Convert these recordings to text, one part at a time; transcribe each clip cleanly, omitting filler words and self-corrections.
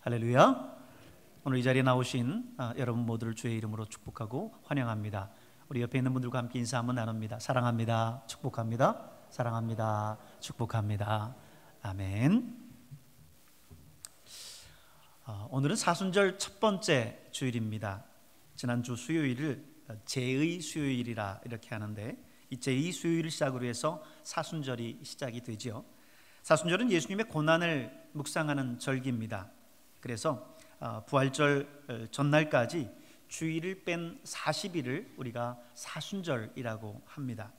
할렐루야. 오늘 이 자리에 나오신 여러분 모두를 주의 이름으로 축복하고 환영합니다. 우리 옆에 있는 분들과 함께 인사 한번 나눕니다. 사랑합니다. 축복합니다. 사랑합니다. 축복합니다. 아멘. 오늘은 사순절 첫 번째 주일입니다. 지난주 수요일을 제의 수요일이라 이렇게 하는데, 이 제의 수요일을 시작으로 해서 사순절이 시작이 되죠. 사순절은 예수님의 고난을 묵상하는 절기입니다. 그래서 부활절 전날까지 주일을 뺀 40일을 우리가 사순절이라고 합니다.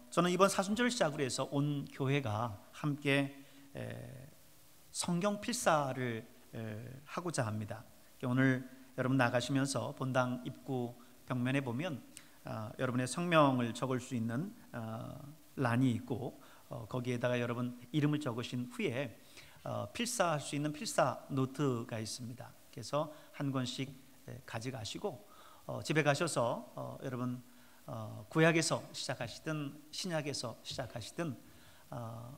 저는 이번 사순절 시작으로 해서 온 교회가 함께 성경 필사를 하고자 합니다. 오늘 여러분 나가시면서 본당 입구 벽면에 보면 여러분의 성명을 적을 수 있는 란이 있고, 거기에다가 여러분 이름을 적으신 후에 필사할 수 있는 필사 노트가 있습니다. 그래서 한 권씩 가져가시고 집에 가셔서 여러분 구약에서 시작하시든 신약에서 시작하시든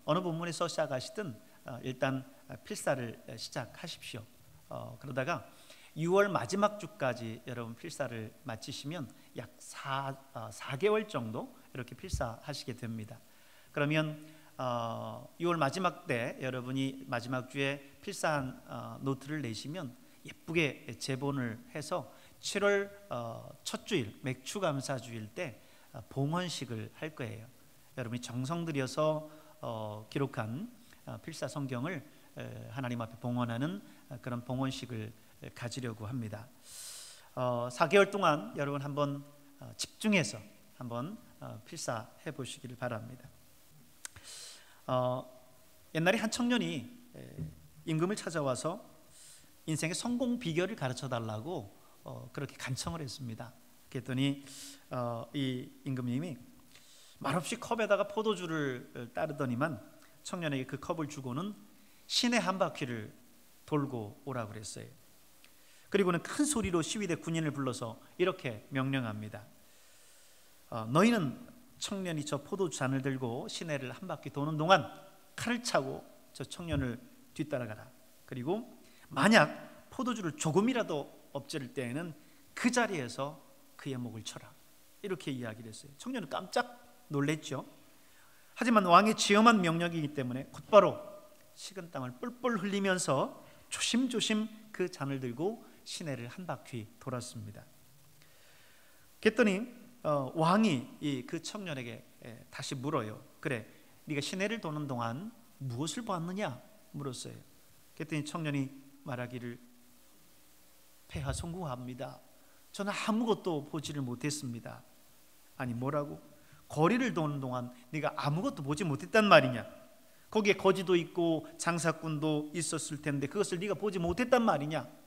어느 본문에서 시작하시든 일단 필사를 시작하십시오. 그러다가 6월 마지막 주까지 여러분 필사를 마치시면 약 4개월 정도 이렇게 필사하시게 됩니다. 그러면 6월 마지막 때 여러분이 마지막 주에 필사한 노트를 내시면 예쁘게 제본을 해서 7월 첫 주일 맥추감사주일 때 봉헌식을 할 거예요. 여러분이 정성 들여서 기록한 필사 성경을 하나님 앞에 봉헌하는 그런 봉헌식을 가지려고 합니다. 4개월 동안 여러분 한번 집중해서 한번 필사해 보시기를 바랍니다. 옛날에 한 청년이 임금을 찾아와서 인생의 성공 비결을 가르쳐 달라고 그렇게 간청을 했습니다. 그랬더니 이 임금님이 말없이 컵에다가 포도주를 따르더니만 청년에게 그 컵을 주고는 시내 한 바퀴를 돌고 오라고 그랬어요. 그리고는 큰 소리로 시위대 군인을 불러서 이렇게 명령합니다. 너희는 청년이 저 포도주 잔을 들고 시내를 한 바퀴 도는 동안 칼을 차고 저 청년을 뒤따라가라. 그리고 만약 포도주를 조금이라도 엎질 때에는 그 자리에서 그의 목을 쳐라. 이렇게 이야기를 했어요. 청년은 깜짝 놀랬죠. 하지만 왕의 지엄한 명령이기 때문에 곧바로 식은땀을 뿔뿔 흘리면서 조심조심 그 잔을 들고 시내를 한 바퀴 돌았습니다. 그랬더니 왕이 그 청년에게 다시 물어요. 그래, 네가 시내를 도는 동안 무엇을 보았느냐 물었어요. 그랬더니 청년이 말하기를 폐하성구합니다. 저는 아무것도 보지를 못했습니다. 아니 뭐라고? 거리를 도는 동안 네가 아무것도 보지 못했단 말이냐? 거기에 거지도 있고 장사꾼도 있었을 텐데 그것을 네가 보지 못했단 말이냐?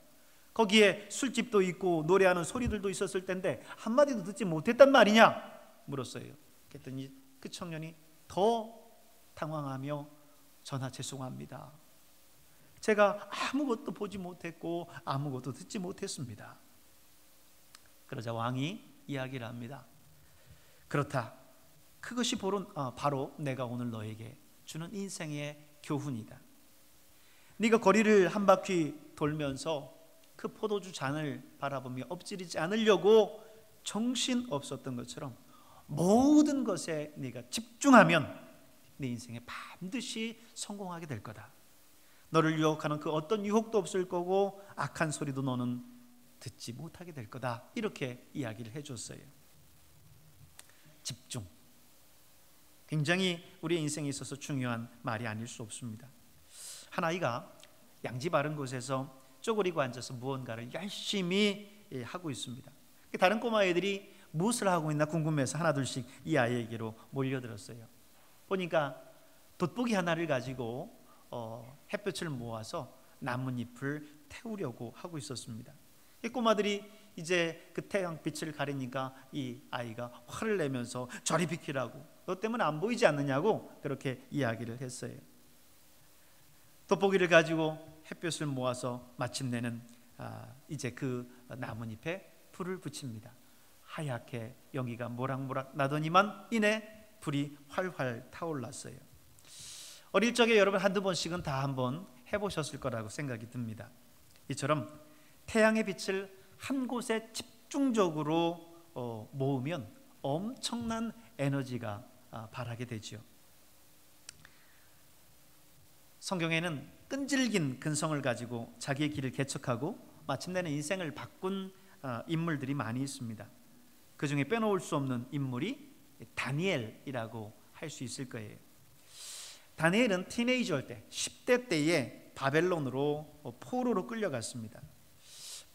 거기에 술집도 있고 노래하는 소리들도 있었을 텐데 한마디도 듣지 못했단 말이냐? 물었어요. 그랬더니 그 청년이 더 당황하며 전하 죄송합니다. 제가 아무것도 보지 못했고 아무것도 듣지 못했습니다. 그러자 왕이 이야기를 합니다. 그렇다. 그것이 바로 내가 오늘 너에게 주는 인생의 교훈이다. 네가 거리를 한 바퀴 돌면서 그 포도주 잔을 바라보며 엎지르지 않으려고 정신 없었던 것처럼 모든 것에 네가 집중하면 네 인생에 반드시 성공하게 될 거다. 너를 유혹하는 그 어떤 유혹도 없을 거고 악한 소리도 너는 듣지 못하게 될 거다. 이렇게 이야기를 해줬어요. 집중. 굉장히 우리의 인생에 있어서 중요한 말이 아닐 수 없습니다. 한 아이가 양지 바른 곳에서 쪼그리고 앉아서 무언가를 열심히 하고 있습니다. 다른 꼬마 애들이 무엇을 하고 있나 궁금해서 하나둘씩 이 아이에게로 몰려들었어요. 보니까 돋보기 하나를 가지고 햇볕을 모아서 나뭇잎을 태우려고 하고 있었습니다. 이 꼬마들이 이제 그 태양빛을 가리니까 이 아이가 화를 내면서 저리 비키라고, 너 때문에 안 보이지 않느냐고 그렇게 이야기를 했어요. 돋보기를 가지고 햇볕을 모아서 마침내는 이제 그 나뭇잎에 불을 붙입니다. 하얗게 연기가 모락모락 나더니만 이내 불이 활활 타올랐어요. 어릴 적에 여러분 한두 번씩은 다 한번 해보셨을 거라고 생각이 듭니다. 이처럼 태양의 빛을 한 곳에 집중적으로 모으면 엄청난 에너지가 발하게 되지요. 성경에는 끈질긴 근성을 가지고 자기의 길을 개척하고 마침내는 인생을 바꾼 인물들이 많이 있습니다. 그 중에 빼놓을 수 없는 인물이 다니엘이라고 할 수 있을 거예요. 다니엘은 티네이저일 때 10대 때에 바벨론으로 포로로 끌려갔습니다.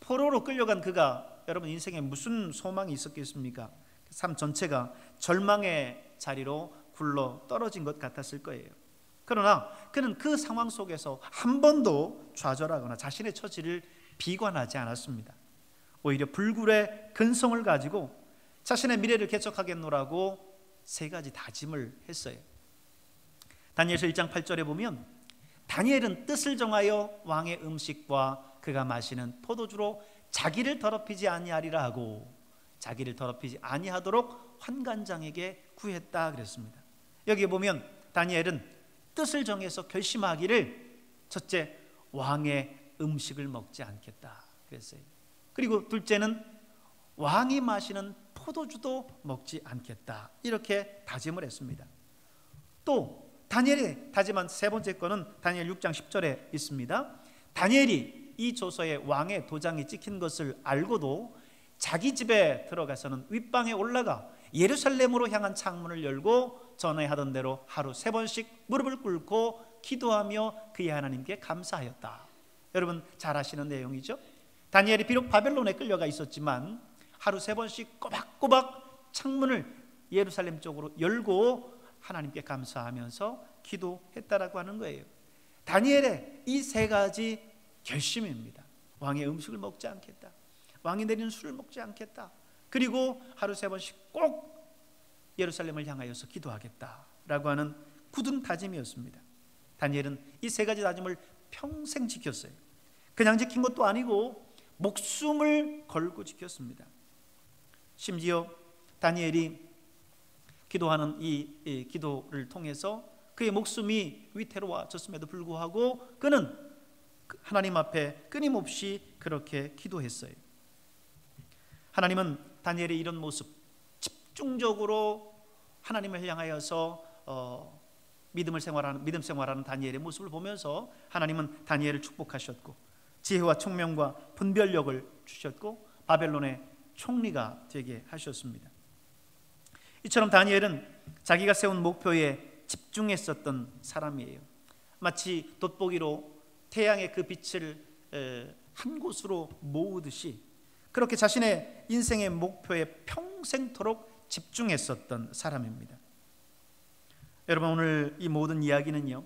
포로로 끌려간 그가 여러분 인생에 무슨 소망이 있었겠습니까? 삶 전체가 절망의 자리로 굴러 떨어진 것 같았을 거예요. 그러나 그는 그 상황 속에서 한 번도 좌절하거나 자신의 처지를 비관하지 않았습니다. 오히려 불굴의 근성을 가지고 자신의 미래를 개척하겠노라고 3가지 다짐을 했어요. 다니엘서 1장 8절에 보면 다니엘은 뜻을 정하여 왕의 음식과 그가 마시는 포도주로 자기를 더럽히지 아니하리라 하고 자기를 더럽히지 아니하도록 환관장에게 구했다 그랬습니다. 여기에 보면 다니엘은 뜻을 정해서 결심하기를 첫째, 왕의 음식을 먹지 않겠다 그랬어요. 그리고 둘째는 왕이 마시는 포도주도 먹지 않겠다 이렇게 다짐을 했습니다. 또 다니엘이 다짐한 3번째 거는 다니엘 6장 10절에 있습니다. 다니엘이 이 조서에 왕의 도장이 찍힌 것을 알고도 자기 집에 들어가서는 윗방에 올라가 예루살렘으로 향한 창문을 열고 전에 하던 대로 하루 3번씩 무릎을 꿇고 기도하며 그의 하나님께 감사하였다. 여러분 잘 아시는 내용이죠. 다니엘이 비록 바벨론에 끌려가 있었지만 하루 3번씩 꼬박꼬박 창문을 예루살렘 쪽으로 열고 하나님께 감사하면서 기도했다라고 하는 거예요. 다니엘의 이 3가지 결심입니다. 왕의 음식을 먹지 않겠다, 왕이 내리는 술을 먹지 않겠다, 그리고 하루 3번씩 꼭 예루살렘을 향하여서 기도하겠다라고 하는 굳은 다짐이었습니다. 다니엘은 이 3가지 다짐을 평생 지켰어요. 그냥 지킨 것도 아니고 목숨을 걸고 지켰습니다. 심지어 다니엘이 기도하는 이 기도를 통해서 그의 목숨이 위태로워졌음에도 불구하고 그는 하나님 앞에 끊임없이 그렇게 기도했어요. 하나님은 다니엘의 이런 모습, 집중적으로 하나님을 향하여서 믿음 생활하는 다니엘의 모습을 보면서 하나님은 다니엘을 축복하셨고 지혜와 총명과 분별력을 주셨고 바벨론의 총리가 되게 하셨습니다. 이처럼 다니엘은 자기가 세운 목표에 집중했었던 사람이에요. 마치 돋보기로 태양의 그 빛을 한 곳으로 모으듯이 그렇게 자신의 인생의 목표에 평생토록 집중했었던 사람입니다. 여러분 오늘 이 모든 이야기는요,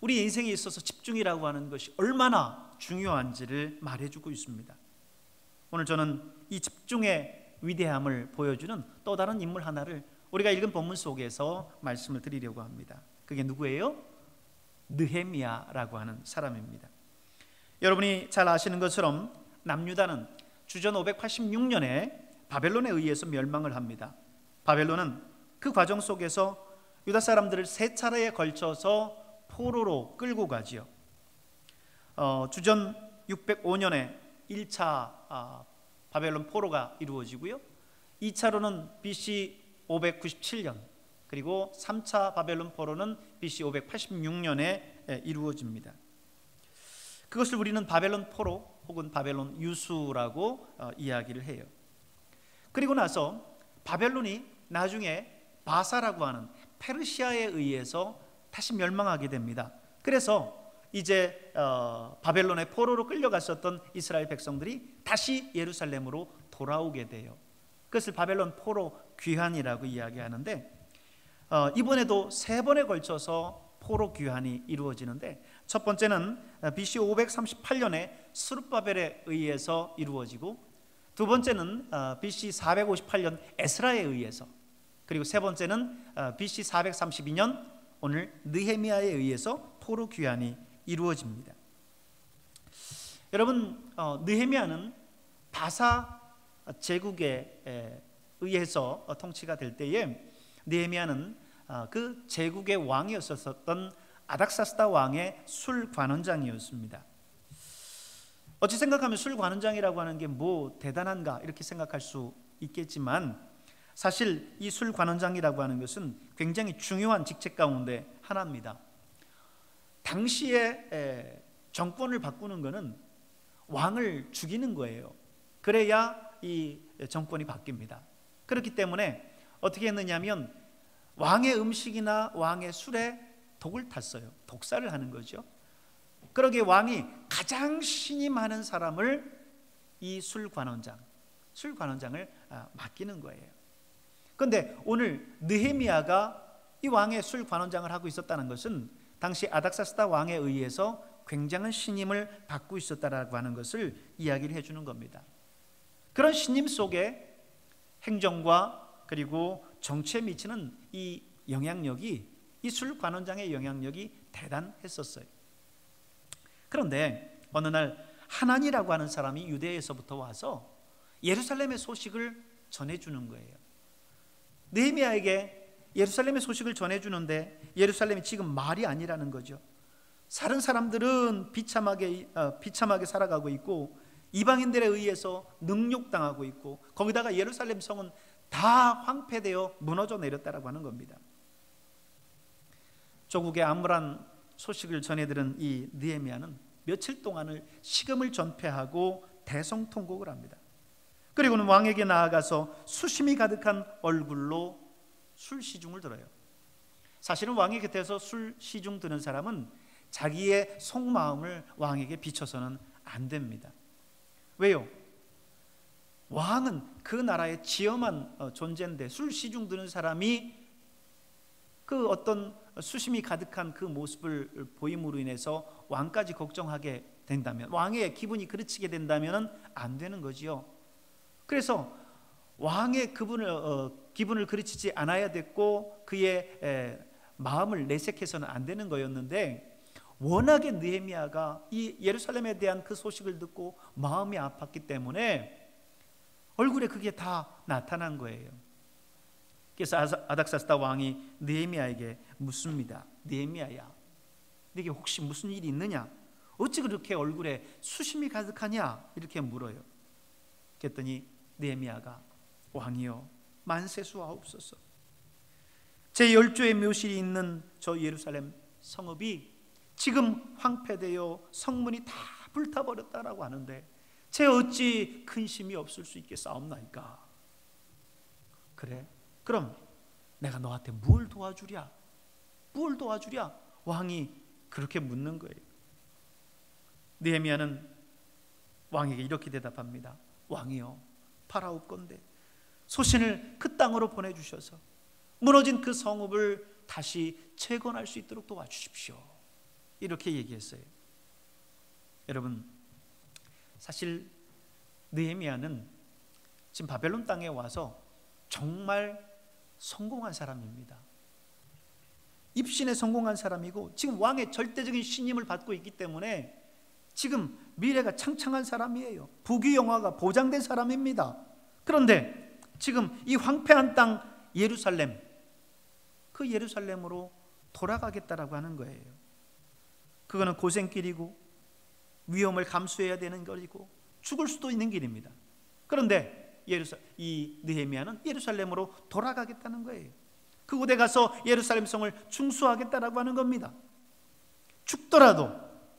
우리 인생에 있어서 집중이라고 하는 것이 얼마나 중요한지를 말해주고 있습니다. 오늘 저는 이 집중의 위대함을 보여주는 또 다른 인물 하나를 우리가 읽은 본문 속에서 말씀을 드리려고 합니다. 그게 누구예요? 느헤미야라고 하는 사람입니다. 여러분이 잘 아시는 것처럼 남유다는 주전 586년에 바벨론에 의해서 멸망을 합니다. 바벨론은 그 과정 속에서 유다 사람들을 3차례에 걸쳐서 포로로 끌고 가지요. 주전 605년에 1차 바벨론 포로가 이루어지고요. 2차로는 BC 597년 그리고 3차 바벨론 포로는 BC 586년에 이루어집니다. 그것을 우리는 바벨론 포로 혹은 바벨론 유수라고 이야기를 해요. 그리고 나서 바벨론이 나중에 바사라고 하는 페르시아에 의해서 다시 멸망하게 됩니다. 그래서 이제 바벨론의 포로로 끌려갔었던 이스라엘 백성들이 다시 예루살렘으로 돌아오게 돼요. 그것을 바벨론 포로 귀환이라고 이야기하는데 이번에도 3번에 걸쳐서 포로 귀환이 이루어지는데 첫 번째는 BC 538년에 스룹바벨에 의해서 이루어지고 두 번째는 BC 458년 에스라에 의해서 그리고 세 번째는 BC 432년 오늘 느헤미야에 의해서 포로 귀환이 이루어집니다. 여러분 느헤미야는 바사 제국에 의해서 통치가 될 때에 느헤미야는 그 제국의 왕이었었던 아닥사스다 왕의 술 관원장이었습니다. 어찌 생각하면 술 관원장이라고 하는 게 뭐 대단한가 이렇게 생각할 수 있겠지만, 사실 이 술 관원장이라고 하는 것은 굉장히 중요한 직책 가운데 하나입니다. 당시에 정권을 바꾸는 것은 왕을 죽이는 거예요. 그래야 이 정권이 바뀝니다. 그렇기 때문에 어떻게 했느냐면 왕의 음식이나 왕의 술에 독을 탔어요. 독사를 하는 거죠. 그러기에 왕이 가장 신이 많은 사람을 이 술 관원장을 맡기는 거예요. 그런데 오늘 느헤미야가 이 왕의 술 관원장을 하고 있었다는 것은 당시 아닥사스다 왕에 의해서 굉장한 신임을 받고 있었다라고 하는 것을 이야기를 해주는 겁니다. 그런 신임 속에 행정과 그리고 정치에 미치는 이 영향력이, 이 술 관원장의 영향력이 대단했었어요. 그런데 어느 날 하난이라고 하는 사람이 유대에서부터 와서 예루살렘의 소식을 전해주는 거예요. 느헤미야에게 예루살렘의 소식을 전해주는데 예루살렘이 지금 말이 아니라는 거죠. 다른 사람들은 비참하게 살아가고 있고 이방인들에 의해서 능욕당하고 있고, 거기다가 예루살렘 성은 다 황폐되어 무너져 내렸다라고 하는 겁니다. 조국의 암울한 소식을 전해들은 이 느헤미야는 며칠 동안을 식음을 전폐하고 대성통곡을 합니다. 그리고는 왕에게 나아가서 수심이 가득한 얼굴로 술 시중을 들어요. 사실은 왕의 곁에서 술 시중 드는 사람은 자기의 속마음을 왕에게 비춰서는 안 됩니다. 왜요? 왕은 그 나라의 지엄한 존재인데 술 시중 드는 사람이 그 어떤 수심이 가득한 그 모습을 보임으로 인해서 왕까지 걱정하게 된다면, 왕의 기분이 그르치게 된다면 안 되는 거지요. 그래서 왕의 기분을 그르치지 않아야 됐고 그의 마음을 내색해서는 안 되는 거였는데, 워낙에 느헤미야가 이 예루살렘에 대한 그 소식을 듣고 마음이 아팠기 때문에 얼굴에 그게 다 나타난 거예요. 그래서 아닥사스다 왕이 느헤미야에게 묻습니다. 느헤미야야, 네게 혹시 무슨 일이 있느냐? 어찌 그렇게 얼굴에 수심이 가득하냐? 이렇게 물어요. 그랬더니 느헤미야가 왕이여, 만세수하옵소서. 제 열조의 묘실이 있는 저 예루살렘 성읍이 지금 황폐되어 성문이 다 불타버렸다라고 하는데 제 어찌 근심이 없을 수 있겠사옵나이까? 그래? 그럼 내가 너한테 뭘 도와주랴? 뭘 도와주랴? 왕이 그렇게 묻는 거예요. 느헤미야는 왕에게 이렇게 대답합니다. 왕이여, 바라옵건대 소신을 그 땅으로 보내주셔서 무너진 그 성읍을 다시 재건할 수 있도록 도와주십시오. 이렇게 얘기했어요. 여러분, 사실 느헤미야는 지금 바벨론 땅에 와서 정말 성공한 사람입니다. 입신에 성공한 사람이고 지금 왕의 절대적인 신임을 받고 있기 때문에 지금 미래가 창창한 사람이에요. 부귀영화가 보장된 사람입니다. 그런데 지금 이 황폐한 땅 예루살렘, 그 예루살렘으로 돌아가겠다라고 하는 거예요. 그거는 고생길이고 위험을 감수해야 되는 길이고 죽을 수도 있는 길입니다. 그런데 이 느헤미야는 예루살렘으로 돌아가겠다는 거예요. 그곳에 가서 예루살렘 성을 중수하겠다라고 하는 겁니다. 죽더라도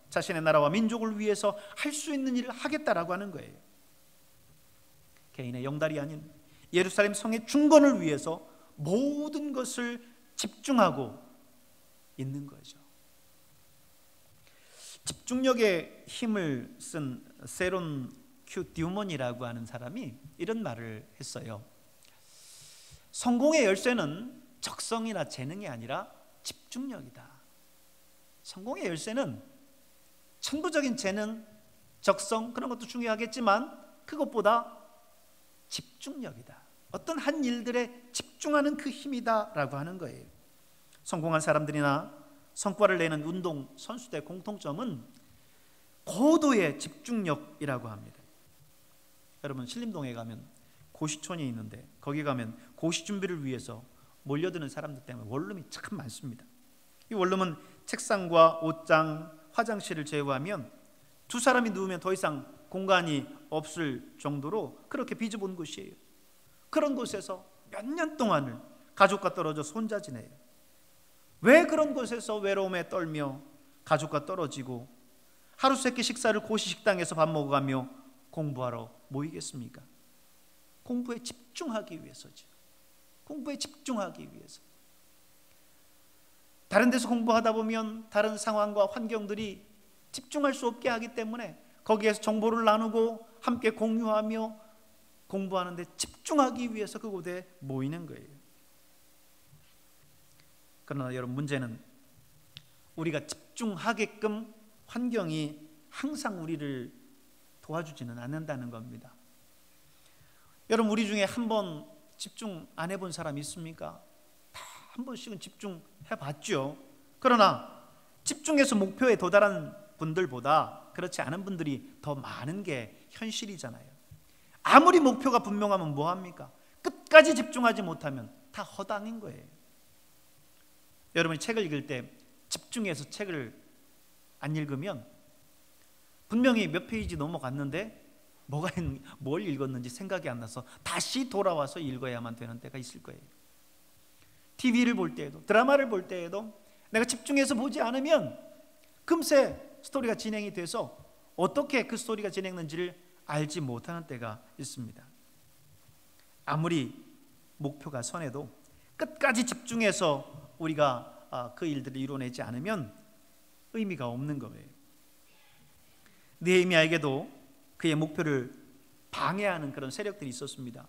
자신의 나라와 민족을 위해서 할 수 있는 일을 하겠다라고 하는 거예요. 개인의 영달이 아닌 예루살렘 성의 중건을 위해서 모든 것을 집중하고 있는 거죠. 집중력의 힘을 쓴 세론 큐 듀먼이라고 하는 사람이 이런 말을 했어요. 성공의 열쇠는 적성이나 재능이 아니라 집중력이다. 성공의 열쇠는 천부적인 재능, 적성 그런 것도 중요하겠지만 그것보다 집중력이다. 어떤 한 일들에 집중하는 그 힘이다라고 하는 거예요. 성공한 사람들이나 성과를 내는 운동 선수들의 공통점은 고도의 집중력이라고 합니다. 여러분, 신림동에 가면 고시촌이 있는데 거기 가면 고시 준비를 위해서 몰려드는 사람들 때문에 원룸이 참 많습니다. 이 원룸은 책상과 옷장, 화장실을 제외하면 두 사람이 누우면 더 이상 공간이 없을 정도로 그렇게 비좁은 곳이에요. 그런 곳에서 몇 년 동안을 가족과 떨어져서 혼자 지내요. 왜 그런 곳에서 외로움에 떨며 가족과 떨어지고 하루 세끼 식사를 고시 식당에서 밥 먹어가며 공부하러 모이겠습니까? 공부에 집중하기 위해서죠. 공부에 집중하기 위해서. 다른 데서 공부하다 보면 다른 상황과 환경들이 집중할 수 없게 하기 때문에 거기에서 정보를 나누고 함께 공유하며 공부하는데 집중하기 위해서 그곳에 모이는 거예요. 그러나 여러분, 문제는 우리가 집중하게끔 환경이 항상 우리를 도와주지는 않는다는 겁니다. 여러분, 우리 중에 한 번 집중 안 해본 사람 있습니까? 다 한 번씩은 집중해 봤죠. 그러나 집중해서 목표에 도달한 분들보다 그렇지 않은 분들이 더 많은 게 현실이잖아요. 아무리 목표가 분명하면 뭐합니까? 끝까지 집중하지 못하면 다 허당인 거예요. 여러분이 책을 읽을 때 집중해서 책을 안 읽으면 분명히 몇 페이지 넘어갔는데 뭘 읽었는지 생각이 안 나서 다시 돌아와서 읽어야만 되는 때가 있을 거예요. TV를 볼 때에도, 드라마를 볼 때에도 내가 집중해서 보지 않으면 금세 스토리가 진행이 돼서 어떻게 그 스토리가 진행되는지를 알지 못하는 때가 있습니다. 아무리 목표가 선해도 끝까지 집중해서 우리가 그 일들을 이뤄내지 않으면 의미가 없는 거예요. 느헤미야에게도 그의 목표를 방해하는 그런 세력들이 있었습니다.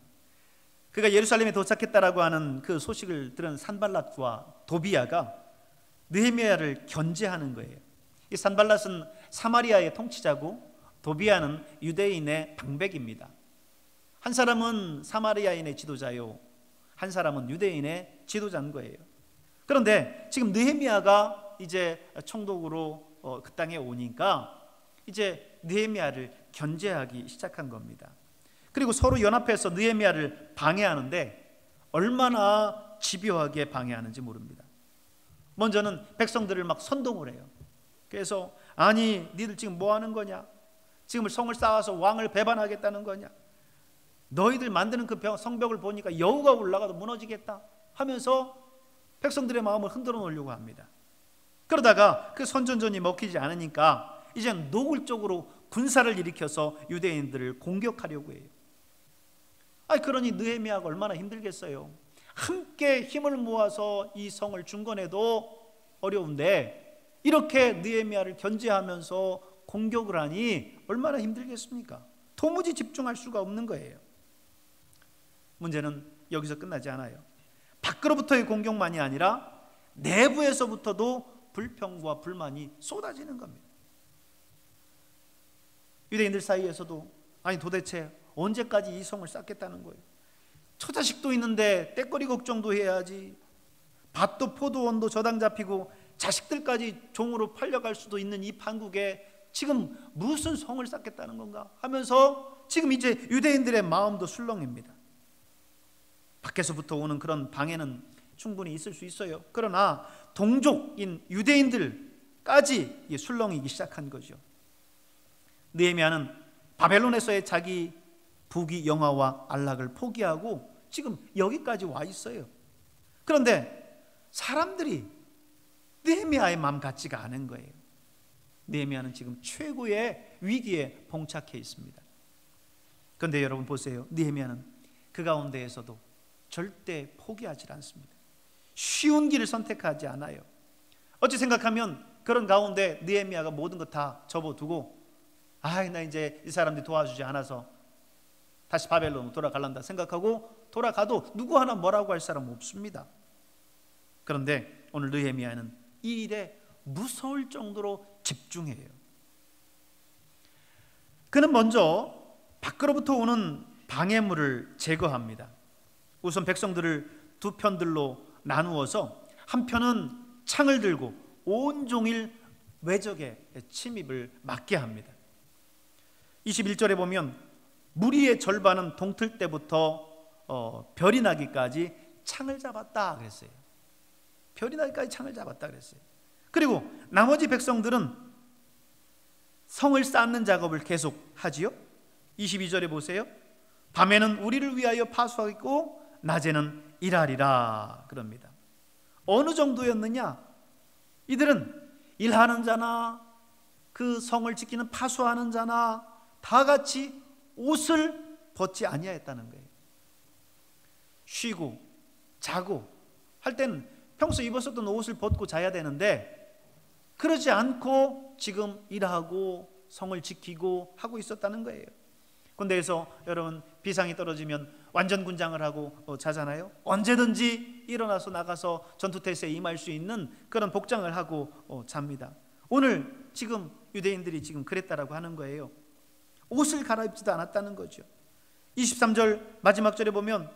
그가 예루살렘에 도착했다라고 하는 그 소식을 들은 산발랏과 도비야가 느헤미야를 견제하는 거예요. 이 산발랏은 사마리아의 통치자고 도비야는 유대인의 방백입니다. 한 사람은 사마리아인의 지도자요, 한 사람은 유대인의 지도자인 거예요. 그런데 지금 느헤미야가 이제 총독으로 그 땅에 오니까 이제 느헤미야를 견제하기 시작한 겁니다. 그리고 서로 연합해서 느헤미야를 방해하는데 얼마나 집요하게 방해하는지 모릅니다. 먼저는 백성들을 막 선동을 해요. 그래서 아니, 니들 지금 뭐 하는 거냐? 지금 성을 쌓아서 왕을 배반하겠다는 거냐? 너희들 만드는 그 성벽을 보니까 여우가 올라가도 무너지겠다 하면서 백성들의 마음을 흔들어 놓으려고 합니다. 그러다가 그 선전전이 먹히지 않으니까 이제 노골적으로 군사를 일으켜서 유대인들을 공격하려고 해요. 그러니 느헤미야가 얼마나 힘들겠어요. 함께 힘을 모아서 이 성을 중건해도 어려운데 이렇게 느헤미야를 견제하면서 공격을 하니 얼마나 힘들겠습니까? 도무지 집중할 수가 없는 거예요. 문제는 여기서 끝나지 않아요. 밖으로부터의 공격만이 아니라 내부에서부터도 불평과 불만이 쏟아지는 겁니다. 유대인들 사이에서도 아니 도대체 언제까지 이 성을 쌓겠다는 거예요? 처자식도 있는데 떼거리 걱정도 해야지, 밭도 포도원도 저당 잡히고 자식들까지 종으로 팔려갈 수도 있는 이 판국에 지금 무슨 성을 쌓겠다는 건가 하면서 지금 이제 유대인들의 마음도 술렁입니다. 밖에서부터 오는 그런 방해는 충분히 있을 수 있어요. 그러나 동족인 유대인들까지 술렁이기 시작한 거죠. 느헤미야는 바벨론에서의 자기 부귀 영화와 안락을 포기하고 지금 여기까지 와 있어요. 그런데 사람들이 느헤미야의 마음 같지가 않은 거예요. 느헤미야는 지금 최고의 위기에 봉착해 있습니다. 그런데 여러분 보세요. 느헤미야는 그 가운데에서도 절대 포기하지 않습니다. 쉬운 길을 선택하지 않아요. 어찌 생각하면 그런 가운데 느헤미야가 모든 것 다 접어두고 나 이제 이 사람들이 도와주지 않아서 다시 바벨론으로 돌아갈란다 생각하고 돌아가도 누구 하나 뭐라고 할 사람 없습니다. 그런데 오늘 느헤미야는 이 일에 무서울 정도로 집중해요. 그는 먼저 밖으로부터 오는 방해물을 제거합니다. 우선 백성들을 두 편들로 나누어서 한 편은 창을 들고 온종일 외적의 침입을 막게 합니다. 21절에 보면 무리의 절반은 동틀 때부터 별이 나기까지 창을 잡았다 그랬어요. 별이 나기까지 창을 잡았다 그랬어요. 그리고 나머지 백성들은 성을 쌓는 작업을 계속 하지요. 22절에 보세요. 밤에는 우리를 위하여 파수하고 낮에는 일하리라 그럽니다. 어느 정도였느냐? 이들은 일하는 자나 그 성을 지키는 파수하는 자나 다 같이 옷을 벗지 아니하였다는 거예요. 쉬고 자고 할 때는 평소 입었었던 옷을 벗고 자야 되는데 그러지 않고 지금 일하고 성을 지키고 하고 있었다는 거예요. 군대에서 여러분 비상이 떨어지면 완전 군장을 하고 자잖아요. 언제든지 일어나서 나가서 전투태세에 임할 수 있는 그런 복장을 하고 잡니다. 오늘 지금 유대인들이 지금 그랬다라고 하는 거예요. 옷을 갈아입지도 않았다는 거죠. 23절 마지막 절에 보면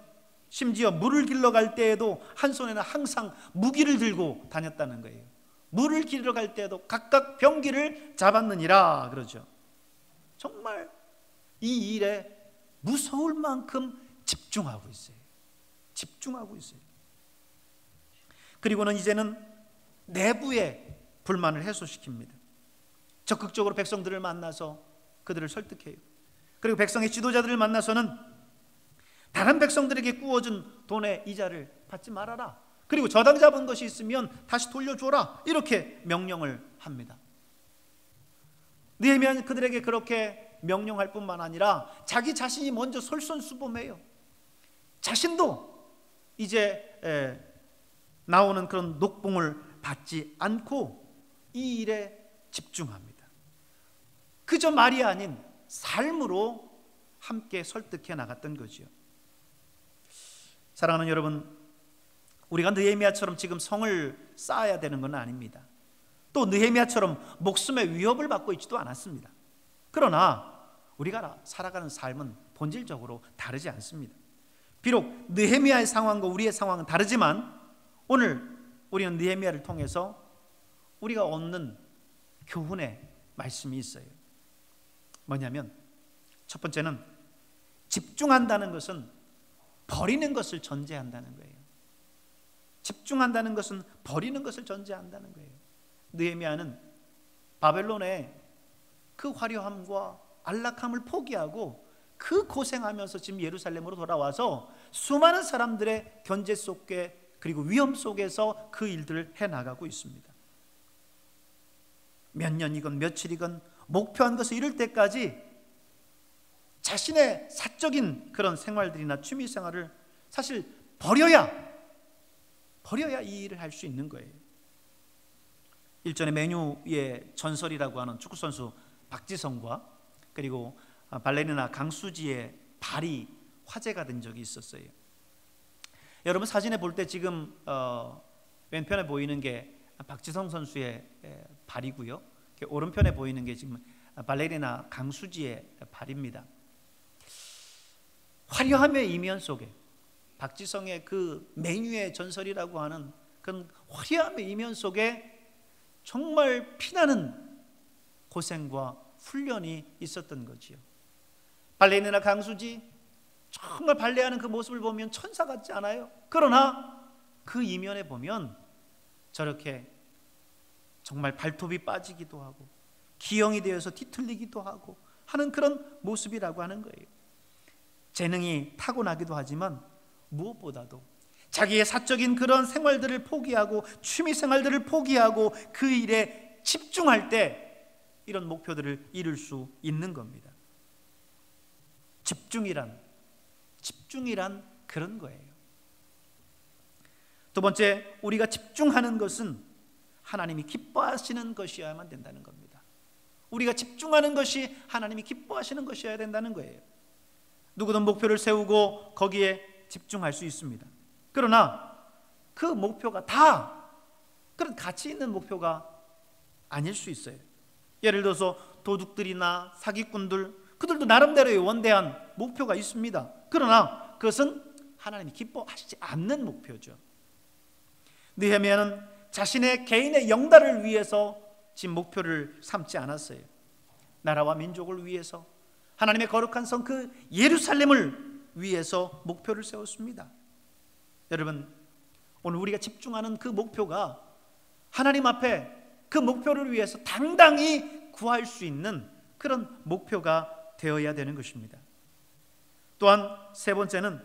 심지어 물을 길러 갈 때에도 한 손에는 항상 무기를 들고 다녔다는 거예요. 물을 길러 갈 때에도 각각 병기를 잡았느니라 그러죠. 정말 이 일에 무서울 만큼 집중하고 있어요. 집중하고 있어요. 그리고는 이제는 내부의 불만을 해소시킵니다. 적극적으로 백성들을 만나서 그들을 설득해요. 그리고 백성의 지도자들을 만나서는 다른 백성들에게 구워준 돈의 이자를 받지 말아라. 그리고 저당 잡은 것이 있으면 다시 돌려줘라. 이렇게 명령을 합니다. 느헤미야는 그들에게 그렇게 명령할 뿐만 아니라 자기 자신이 먼저 솔선수범해요. 자신도 이제 나오는 그런 녹봉을 받지 않고 이 일에 집중합니다. 그저 말이 아닌 삶으로 함께 설득해 나갔던 거지요. 사랑하는 여러분, 우리가 느헤미야처럼 지금 성을 쌓아야 되는 건 아닙니다. 또 느헤미야처럼 목숨의 위협을 받고 있지도 않았습니다. 그러나 우리가 살아가는 삶은 본질적으로 다르지 않습니다. 비록 느헤미야의 상황과 우리의 상황은 다르지만 오늘 우리는 느헤미야를 통해서 우리가 얻는 교훈의 말씀이 있어요. 뭐냐면 첫 번째는 집중한다는 것은 버리는 것을 전제한다는 거예요. 집중한다는 것은 버리는 것을 전제한다는 거예요. 느헤미야는 바벨론의 그 화려함과 안락함을 포기하고 그 고생하면서 지금 예루살렘으로 돌아와서 수많은 사람들의 견제 속에 그리고 위험 속에서 그 일들을 해나가고 있습니다. 몇 년이건 며칠이건 목표한 것을 이룰 때까지 자신의 사적인 그런 생활들이나 취미 생활을 사실 버려야 이 일을 할 수 있는 거예요. 일전에 메뉴의 전설이라고 하는 축구선수 박지성과 그리고 발레리나 강수지의 발이 화제가 된 적이 있었어요. 여러분 사진에 볼 때 지금 왼편에 보이는 게 박지성 선수의 발이고요. 오른편에 보이는 게 지금 발레리나 강수지의 발입니다. 화려함의 이면 속에 박지성의 그 메뉴의 전설이라고 하는 그런 화려함의 이면 속에 정말 피나는 고생과 훈련이 있었던 거지요. 발레리나 강수지 정말 발레하는 그 모습을 보면 천사 같지 않아요? 그러나 그 이면에 보면 저렇게 정말 발톱이 빠지기도 하고 기형이 되어서 뒤틀리기도 하고 하는 그런 모습이라고 하는 거예요. 재능이 타고나기도 하지만 무엇보다도 자기의 사적인 그런 생활들을 포기하고 취미 생활들을 포기하고 그 일에 집중할 때 이런 목표들을 이룰 수 있는 겁니다. 집중이란 그런 거예요. 두 번째, 우리가 집중하는 것은 하나님이 기뻐하시는 것이어야만 된다는 겁니다. 우리가 집중하는 것이 하나님이 기뻐하시는 것이어야 된다는 거예요. 누구든 목표를 세우고 거기에 집중할 수 있습니다. 그러나 그 목표가 다 그런 가치 있는 목표가 아닐 수 있어요. 예를 들어서 도둑들이나 사기꾼들, 그들도 나름대로의 원대한 목표가 있습니다. 그러나 그것은 하나님이 기뻐하시지 않는 목표죠. 느헤미야는 자신의 개인의 영달을 위해서 지금 목표를 삼지 않았어요. 나라와 민족을 위해서, 하나님의 거룩한 성 그 예루살렘을 위해서 목표를 세웠습니다. 여러분, 오늘 우리가 집중하는 그 목표가 하나님 앞에 그 목표를 위해서 당당히 구할 수 있는 그런 목표가 되어야 되는 것입니다. 또한 세 번째는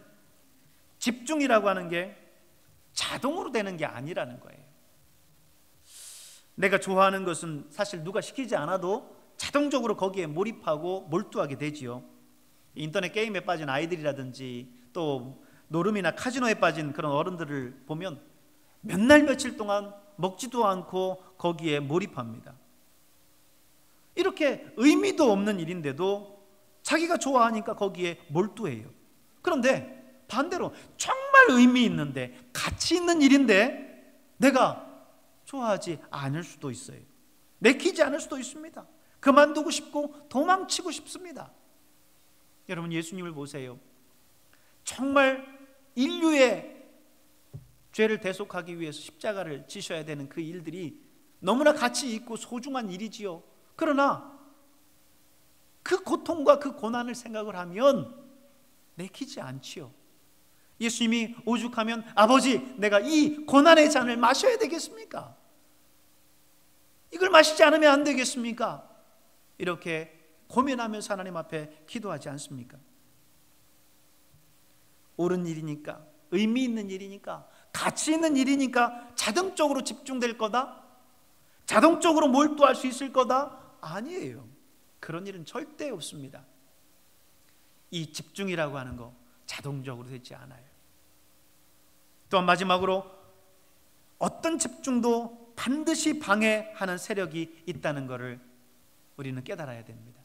집중이라고 하는 게 자동으로 되는 게 아니라는 거예요. 내가 좋아하는 것은 사실 누가 시키지 않아도 자동적으로 거기에 몰입하고 몰두하게 되지요. 인터넷 게임에 빠진 아이들이라든지 또 노름이나 카지노에 빠진 그런 어른들을 보면 몇 날 며칠 동안 먹지도 않고 거기에 몰입합니다. 이렇게 의미도 없는 일인데도 자기가 좋아하니까 거기에 몰두해요. 그런데 반대로 정말 의미 있는데 가치 있는 일인데 내가 좋아하지 않을 수도 있어요. 내키지 않을 수도 있습니다. 그만두고 싶고 도망치고 싶습니다. 여러분, 예수님을 보세요. 정말 인류의 죄를 대속하기 위해서 십자가를 지셔야 되는 그 일들이 너무나 가치 있고 소중한 일이지요. 그러나 그 고통과 그 고난을 생각을 하면 내키지 않지요. 예수님이 오죽하면 아버지, 내가 이 고난의 잔을 마셔야 되겠습니까? 이걸 마시지 않으면 안 되겠습니까? 이렇게 고민하면서 하나님 앞에 기도하지 않습니까? 옳은 일이니까, 의미 있는 일이니까, 가치 있는 일이니까 자동적으로 집중될 거다? 자동적으로 몰두할 수 있을 거다? 아니에요. 그런 일은 절대 없습니다. 이 집중이라고 하는 거 자동적으로 되지 않아요. 또한 마지막으로 어떤 집중도 반드시 방해하는 세력이 있다는 것을 우리는 깨달아야 됩니다.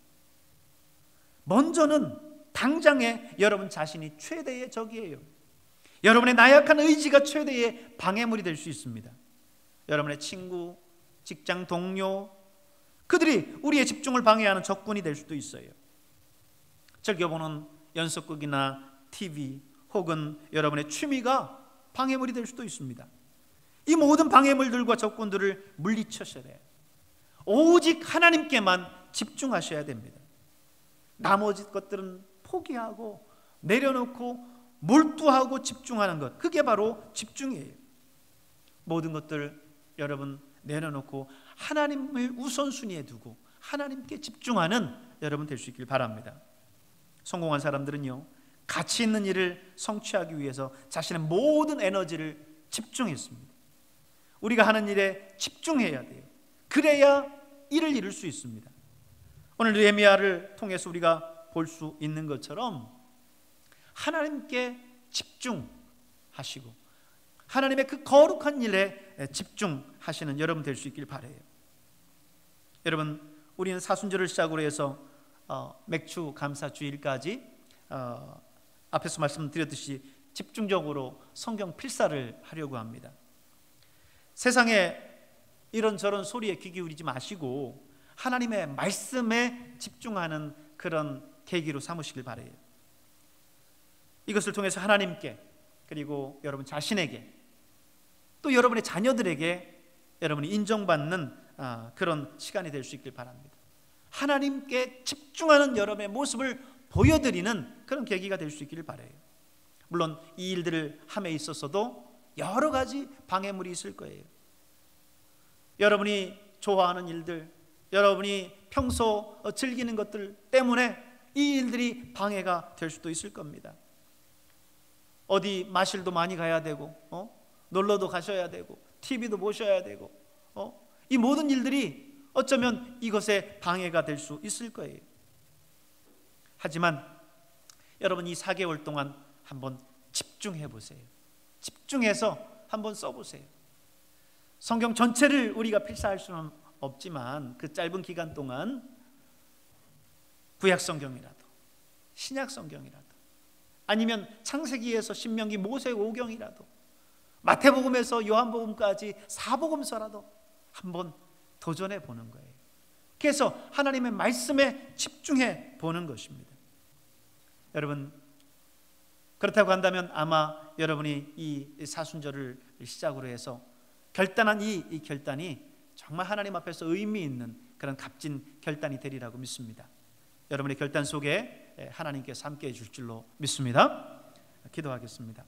먼저는 당장에 여러분 자신이 최대의 적이에요. 여러분의 나약한 의지가 최대의 방해물이 될 수 있습니다. 여러분의 친구, 직장 동료, 그들이 우리의 집중을 방해하는 적군이 될 수도 있어요. 즐겨보는 연속극이나 TV 혹은 여러분의 취미가 방해물이 될 수도 있습니다. 이 모든 방해물들과 적군들을 물리쳐셔야 돼요. 오직 하나님께만 집중하셔야 됩니다. 나머지 것들은 포기하고 내려놓고 몰두하고 집중하는 것, 그게 바로 집중이에요. 모든 것들 여러분 내려놓고 하나님을 우선순위에 두고 하나님께 집중하는 여러분 될 수 있길 바랍니다. 성공한 사람들은요, 가치 있는 일을 성취하기 위해서 자신의 모든 에너지를 집중했습니다. 우리가 하는 일에 집중해야 돼요. 그래야 일을 이룰 수 있습니다. 오늘 느헤미야를 통해서 우리가 볼 수 있는 것처럼 하나님께 집중하시고 하나님의 그 거룩한 일에 집중하시는 여러분 될 수 있길 바라요. 여러분, 우리는 사순절을 시작으로 해서 맥주 감사 주일까지 앞에서 말씀드렸듯이 집중적으로 성경 필사를 하려고 합니다. 세상에 이런저런 소리에 귀 기울이지 마시고 하나님의 말씀에 집중하는 그런 계기로 삼으시길 바라요. 이것을 통해서 하나님께, 그리고 여러분 자신에게, 또 여러분의 자녀들에게 여러분이 인정받는 그런 시간이 될 수 있길 바랍니다. 하나님께 집중하는 여러분의 모습을 보여드리는 그런 계기가 될 수 있기를 바라요. 물론 이 일들을 함에 있어서도 여러 가지 방해물이 있을 거예요. 여러분이 좋아하는 일들, 여러분이 평소 즐기는 것들 때문에 이 일들이 방해가 될 수도 있을 겁니다. 어디 마실도 많이 가야 되고 놀러도 가셔야 되고 TV도 보셔야 되고 이 모든 일들이 어쩌면 이것에 방해가 될 수 있을 거예요. 하지만 여러분, 이 4개월 동안 한번 집중해 보세요. 집중해서 한번 써보세요. 성경 전체를 우리가 필사할 수는 없지만 그 짧은 기간 동안 구약 성경이라도 신약 성경이라도 아니면 창세기에서 신명기 모세오경이라도 마태복음에서 요한복음까지 사복음서라도 한번 도전해 보는 거예요. 그래서 하나님의 말씀에 집중해 보는 것입니다. 여러분, 그렇다고 한다면 아마 여러분이 이 사순절을 시작으로 해서 결단한 이 결단이 정말 하나님 앞에서 의미 있는 그런 값진 결단이 되리라고 믿습니다. 여러분의 결단 속에 하나님께서 함께해 줄 줄로 믿습니다. 기도하겠습니다.